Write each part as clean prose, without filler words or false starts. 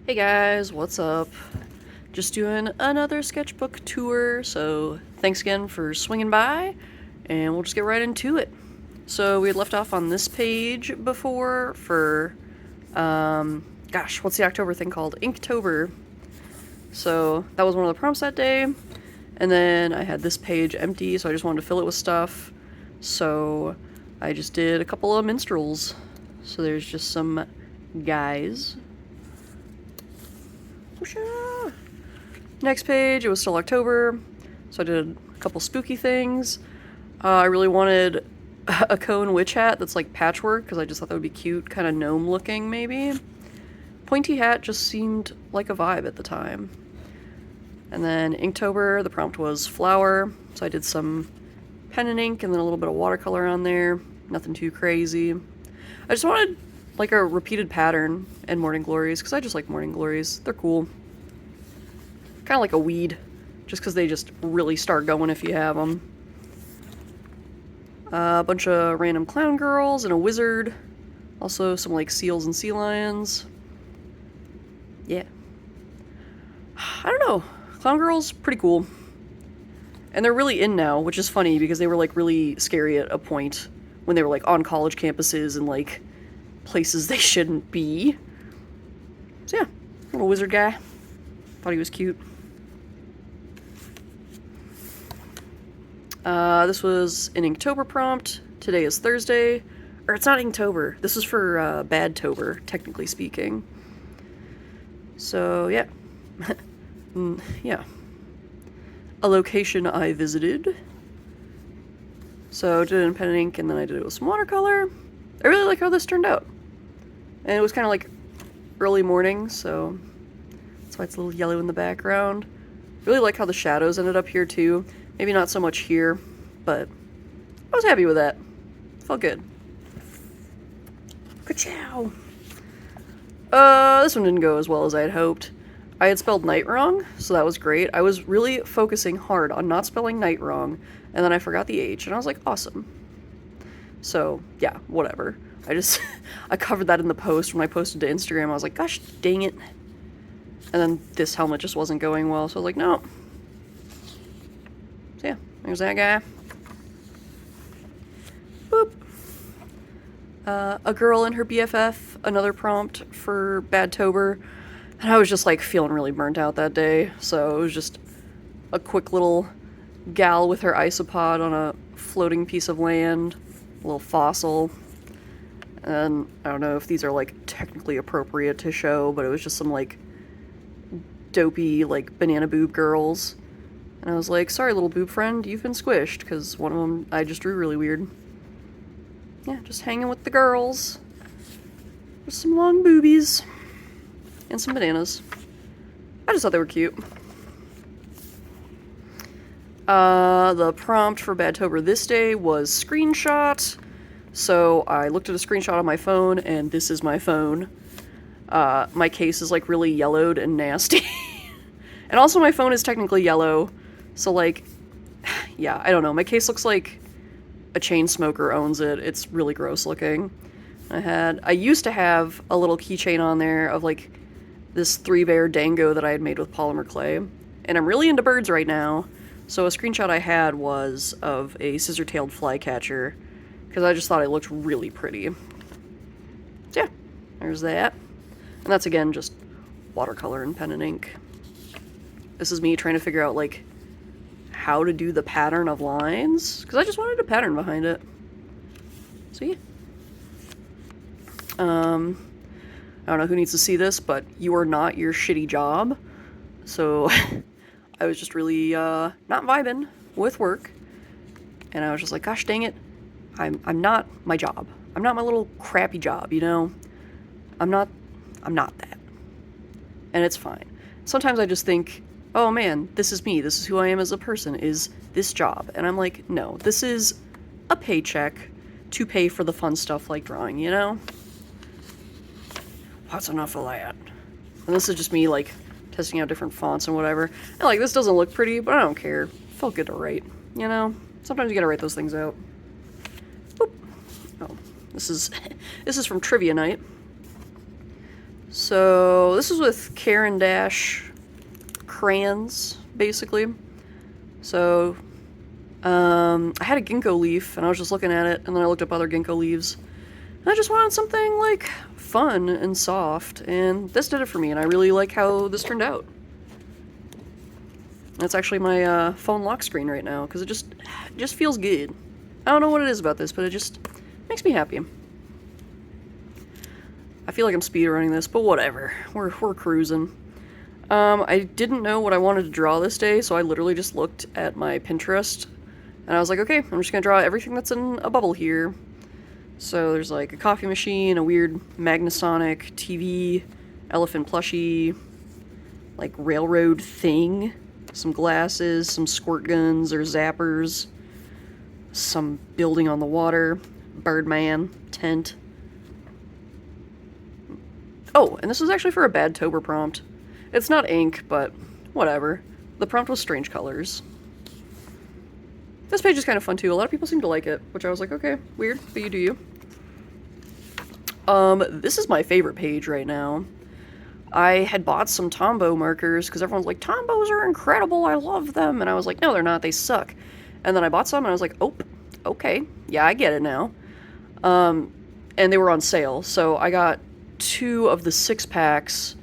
Hey guys, what's up? Just doing another sketchbook tour, so thanks again for swinging by, and we'll just get right into it. So we had left off on this page before for, gosh, what's the October thing called? Inktober. So that was one of the prompts that day, and then I had this page empty, so I just wanted to fill it with stuff. So I just did a couple of minstrels. So there's just some guys. Next page, it was still October, so I did a couple spooky things. I really wanted a cone witch hat that's like patchwork, because I just thought that would be cute, kind of gnome looking maybe. Pointy hat just seemed like a vibe at the time. And then Inktober, the prompt was flower, so I did some pen and ink and then a little bit of watercolor on there. Nothing too crazy. I just wanted like a repeated pattern in Morning Glories, because I just like Morning Glories. They're cool. Kind of like a weed, just because they just really start going if you have them. A bunch of random clown girls and a wizard. Also some like seals and sea lions. Yeah. I don't know. Clown girls, pretty cool. And they're really in now, which is funny because they were like really scary at a point when they were like on college campuses and like places they shouldn't be. So yeah, little wizard guy. Thought he was cute. This was an Inktober prompt. Today is Thursday. Or it's not Inktober. This is for Badtober, technically speaking. So, yeah. Yeah. A location I visited. So, I did it in pen and ink, and then I did it with some watercolor. I really like how this turned out. And it was kind of like early morning, so that's why it's a little yellow in the background. Really like how the shadows ended up here, too. Maybe not so much here, but I was happy with that. Felt good. Ka-chow! This one didn't go as well as I had hoped. I had spelled night wrong, so that was great. I was really focusing hard on not spelling night wrong, and then I forgot the H, and I was like, awesome. So, yeah, whatever. I covered that in the post when I posted to Instagram. I was like, gosh dang it. And then this helmet just wasn't going well, so I was like, no. So yeah, there's that guy. Boop. A girl and her BFF, another prompt for Badtober. And I was just like feeling really burnt out that day, so it was just a quick little gal with her isopod on a floating piece of land, a little fossil. And I don't know if these are like technically appropriate to show, but it was just some like dopey like banana boob girls. And I was like, sorry little boob friend, you've been squished, because one of them I just drew really weird. Yeah, just hanging with the girls. Just some long boobies. And some bananas. I just thought they were cute. The prompt for Badtober this day was screenshot. So I looked at a screenshot on my phone, and this is my phone. My case is like really yellowed and nasty. And also my phone is technically yellow. So like, yeah, I don't know. My case looks like a chain smoker owns it. It's really gross looking. I used to have a little keychain on there of like this 3-bear dango that I had made with polymer clay. And I'm really into birds right now. So a screenshot I had was of a scissor-tailed flycatcher, because I just thought it looked really pretty. So yeah, there's that. And that's again just watercolor and pen and ink. This is me trying to figure out like how to do the pattern of lines, because I just wanted a pattern behind it. So yeah. I don't know who needs to see this, but you are not your shitty job. So I was just really not vibing with work, and I was just like, gosh dang it, I'm not my job. I'm not my little crappy job, you know? I'm not that. And it's fine. Sometimes I just think, oh man, this is me. This is who I am as a person, is this job. And I'm like, no, this is a paycheck to pay for the fun stuff like drawing, you know? That's enough of that. And this is just me, like, testing out different fonts and whatever. And, like, this doesn't look pretty, but I don't care. It felt good to write, you know? Sometimes you gotta write those things out. Boop. Oh, this is from trivia night. So this is with Caran Dash crayons, basically. So I had a ginkgo leaf, and I was just looking at it, and then I looked up other ginkgo leaves. And I just wanted something, like, fun and soft, and this did it for me, and I really like how this turned out. That's actually my phone lock screen right now, because it just feels good. I don't know what it is about this, but it just makes me happy. I feel like I'm speedrunning this, but whatever. We're cruising. I didn't know what I wanted to draw this day, so I literally just looked at my Pinterest, and I was like, okay, I'm just gonna draw everything that's in a bubble here. So there's like a coffee machine, a weird Magnasonic TV, elephant plushie, like railroad thing, some glasses, some squirt guns or zappers, some building on the water, Birdman, tent. Oh, and this was actually for a Badtober prompt. It's not ink, but whatever. The prompt was strange colors. This page is kind of fun too. A lot of people seem to like it, which I was like, okay, weird, but you do you. This is my favorite page right now. I had bought some Tombow markers because everyone's like, Tombows are incredible, I love them. And I was like, no, they're not, they suck. And then I bought some and I was like, oh, okay, yeah, I get it now. And they were on sale, so I got 2 of the 6-packs.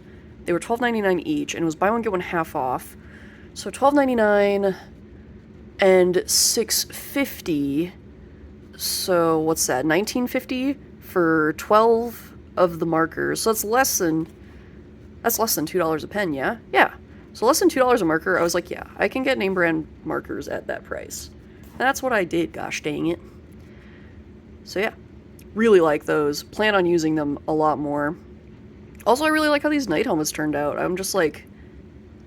They were $12.99 each, and it was buy one, get one half off. So $12.99 and $6.50. So what's that? $19.50 for 12 of the markers. So that's less than $2 a pen, yeah? Yeah. So less than $2 a marker. I was like, yeah, I can get name brand markers at that price. And that's what I did, gosh dang it. So yeah, really like those. Plan on using them a lot more. Also, I really like how these night helmets turned out. I'm just like,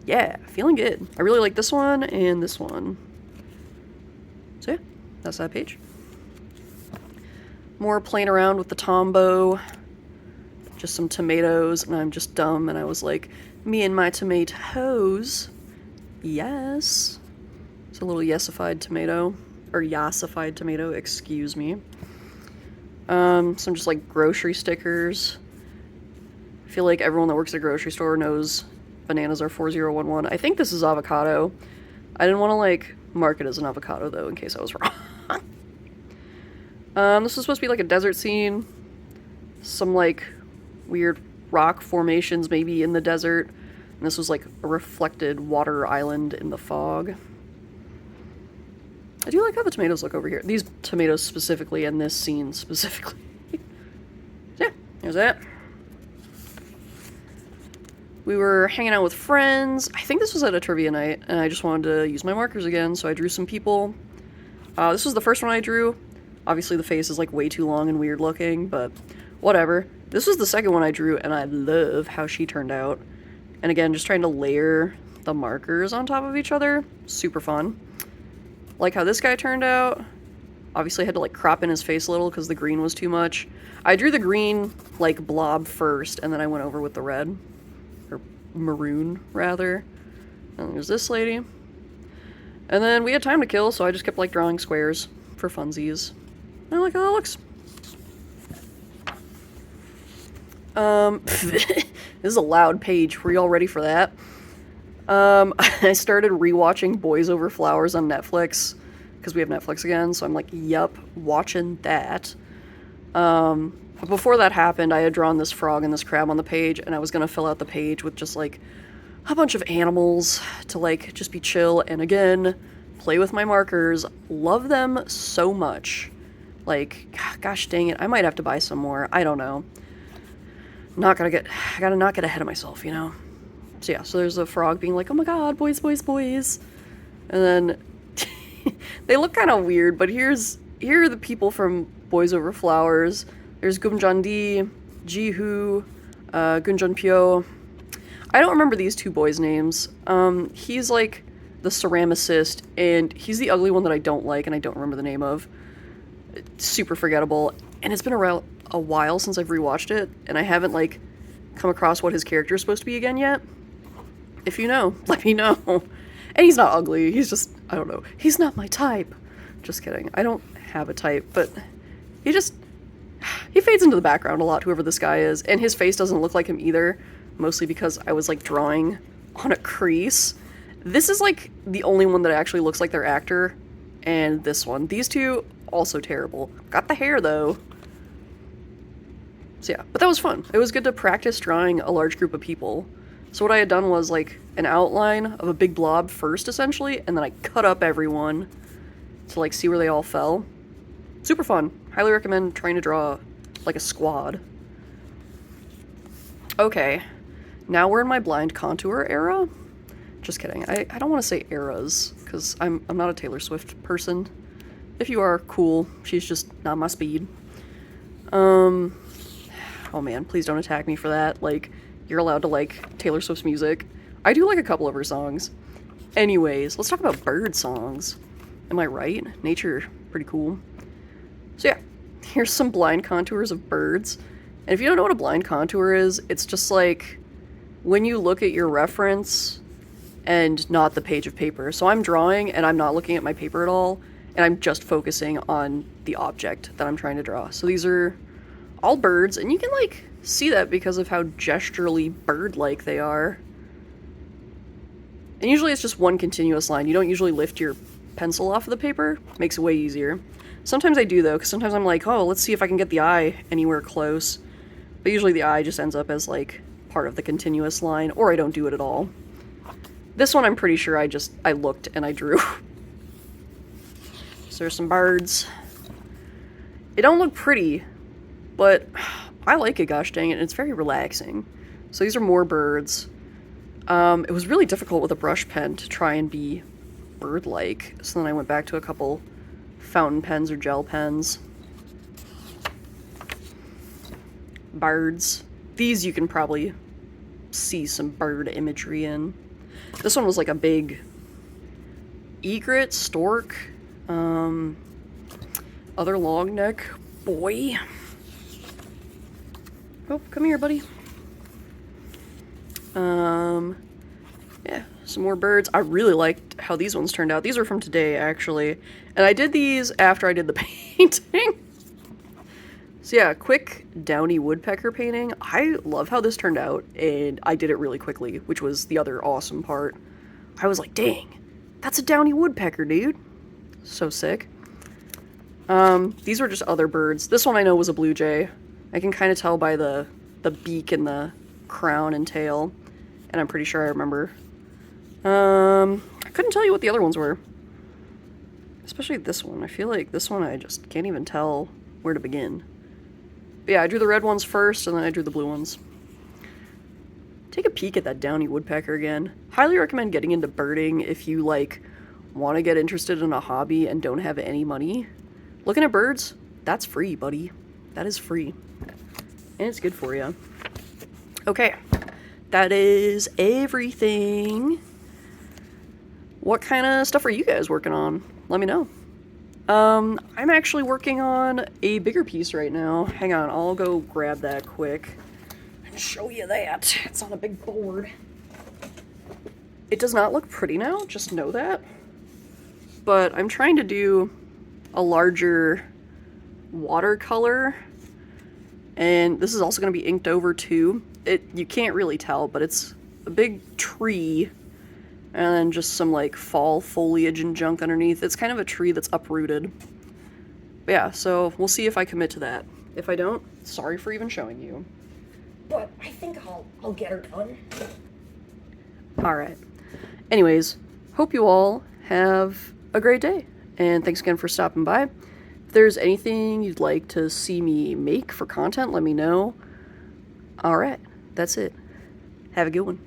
yeah, feeling good. I really like this one and this one. So yeah, that's that page. More playing around with the Tombow. Just some tomatoes, and I'm just dumb, and I was like, me and my tomatoes. Yes. It's a little yesified tomato. Or yassified tomato, excuse me. Some just like grocery stickers. I feel like everyone that works at a grocery store knows bananas are 4011. I think this is avocado. I didn't want to like mark it as an avocado though, in case I was wrong. This was supposed to be like a desert scene. Some like weird rock formations maybe in the desert. And this was like a reflected water island in the fog. I do like how the tomatoes look over here. These tomatoes specifically and this scene specifically. Yeah, there's that. We were hanging out with friends. I think this was at a trivia night, and I just wanted to use my markers again, so I drew some people. This was the first one I drew. Obviously the face is like way too long and weird looking, but whatever. This was the second one I drew, and I love how she turned out. And again, just trying to layer the markers on top of each other. Super fun. Like how this guy turned out. Obviously I had to like crop in his face a little because the green was too much. I drew the green like blob first, and then I went over with the red. Or maroon, rather. And there's this lady. And then we had time to kill, so I just kept like drawing squares for funsies. I like how that looks. This is a loud page. Were y'all ready for that? I started rewatching Boys Over Flowers on Netflix because we have Netflix again, so I'm like, yup, watching that. But before that happened, I had drawn this frog and this crab on the page, and I was gonna fill out the page with just like a bunch of animals to like just be chill, and again, play with my markers. Love them so much. Like, gosh dang it, I might have to buy some more. I don't know. I gotta not get ahead of myself, you know? So yeah, so there's a frog being like, oh my god, boys, boys, boys. And then they look kind of weird, but here are the people from Boys Over Flowers. There's Gumjandi, Jihu, Gunjunpyo. I don't remember these two boys' names. He's like the ceramicist, and he's the ugly one that I don't like, and I don't remember the name of. It's super forgettable, and it's been a while since I've rewatched it, and I haven't like come across what his character is supposed to be again yet. If you know, let me know. And he's not ugly, he's just, I don't know, he's not my type. Just kidding, I don't have a type, but he He fades into the background a lot, whoever this guy is, and his face doesn't look like him either, mostly because I was, like, drawing on a crease. This is, like, the only one that actually looks like their actor, and this one. These two, also terrible. Got the hair, though. So yeah, but that was fun. It was good to practice drawing a large group of people. So what I had done was, like, an outline of a big blob first, essentially, and then I cut up everyone to, like, see where they all fell. Super fun. Highly recommend trying to draw, like, a squad. Okay, now we're in my blind contour era. Just kidding. I don't want to say eras, because I'm not a Taylor Swift person. If you are, cool. She's just not my speed. Oh man, please don't attack me for that. Like, you're allowed to like Taylor Swift's music. I do like a couple of her songs. Anyways, let's talk about bird songs. Am I right? Nature, pretty cool. So yeah, here's some blind contours of birds. And if you don't know what a blind contour is, it's just like when you look at your reference and not the page of paper. So I'm drawing and I'm not looking at my paper at all, and I'm just focusing on the object that I'm trying to draw. So these are all birds, and you can like see that because of how gesturally bird-like they are. And usually it's just one continuous line. You don't usually lift your pencil off of the paper. Makes it way easier. Sometimes I do though, because sometimes I'm like, oh, let's see if I can get the eye anywhere close. But usually the eye just ends up as like part of the continuous line, or I don't do it at all. This one I'm pretty sure I looked and I drew. So there's some birds. It don't look pretty, but I like it, gosh dang it, and it's very relaxing. So these are more birds. It was really difficult with a brush pen to try and be bird-like, so then I went back to a couple fountain pens or gel pens. Birds. These you can probably see some bird imagery in. This one was like a big egret, stork, other long neck boy. Oh, come here, buddy. Yeah, some more birds. I really liked how these ones turned out. These are from today, actually. And I did these after I did the painting. So yeah, quick downy woodpecker painting. I love how this turned out, and I did it really quickly, which was the other awesome part. I was like, dang, that's a downy woodpecker, dude. So sick. These were just other birds. This one I know was a blue jay. I can kind of tell by the beak and the crown and tail, and I'm pretty sure I remember. I couldn't tell you what the other ones were. Especially this one. I feel like this one I just can't even tell where to begin. But yeah, I drew the red ones first, and then I drew the blue ones. Take a peek at that downy woodpecker again. Highly recommend getting into birding if you, like, want to get interested in a hobby and don't have any money. Looking at birds, that's free, buddy. That is free. And it's good for you. Okay, that is everything. What kind of stuff are you guys working on? Let me know. I'm actually working on a bigger piece right now. Hang on, I'll go grab that quick and show you that. It's on a big board. It does not look pretty now, just know that. But I'm trying to do a larger watercolor, and this is also going to be inked over too. You can't really tell, but it's a big tree and then just some like fall foliage and junk underneath. It's kind of a tree that's uprooted. But yeah, so we'll see if I commit to that. If I don't, sorry for even showing you. But I think I'll get her done. Alright. Anyways, hope you all have a great day, and thanks again for stopping by. If there's anything you'd like to see me make for content, let me know. Alright, that's it. Have a good one.